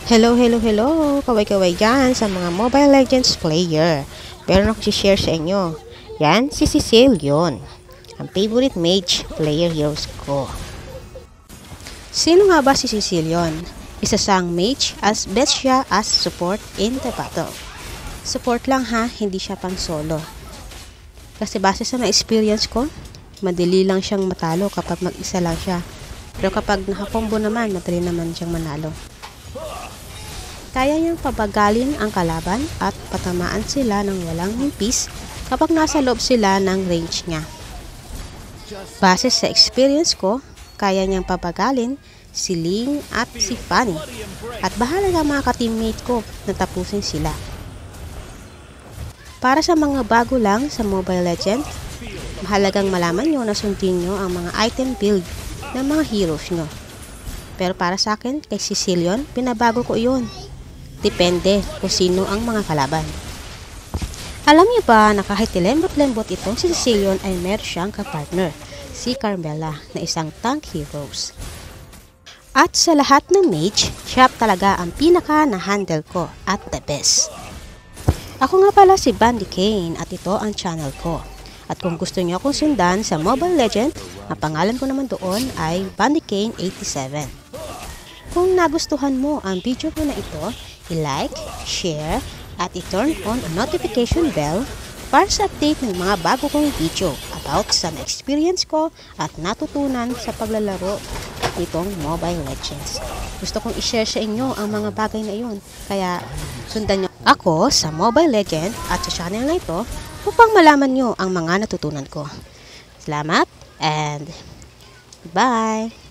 Hello! Kaway-kaway dyan sa mga Mobile Legends player. Meron ako share sa inyo. Yan, si Cecilion. Ang favorite mage player heroes ko. Sino nga ba si Cecilion? Isa siyang mage as best siya as support in the battle. Support lang ha, hindi siya pang solo. Kasi base sa na-experience ko, madali lang siyang matalo kapag mag-isa lang siya. Pero kapag nakakombo naman, madali naman siyang manalo. Kaya niyang pabagalin ang kalaban at patamaan sila ng walang himpis kapag nasa loob sila ng range niya. Base sa experience ko, kaya niyang pabagalin si Ling at si Fanny at bahala ng mga ka-teammate ko na tapusin sila. Para sa mga bago lang sa Mobile Legends, mahalagang malaman nyo na sundin nyo ang mga item build ng mga heroes nyo. Pero para sa akin, kay Cecilion, pinabago ko yun. Depende kung sino ang mga kalaban. Alam niyo ba na kahit lembot-lembot itong si Cecilion ay meron siyang kapartner, si Carmela, na isang tank heroes. At sa lahat ng mage, siya talaga ang pinaka na-handle ko at the best. Ako nga pala si Bandy Kane at ito ang channel ko. At kung gusto niyo akong sundan sa Mobile Legends, ang pangalan ko naman doon ay Bandy Kane 87. Kung nagustuhan mo ang video ko na ito, i-like, share, at i-turn on ang notification bell para sa update ng mga bago kong video about sa experience ko at natutunan sa paglalaro nitong Mobile Legends. Gusto kong i-share sa inyo ang mga bagay na yun, kaya sundan nyo ako sa Mobile Legends at sa channel na ito upang malaman nyo ang mga natutunan ko. Salamat and bye!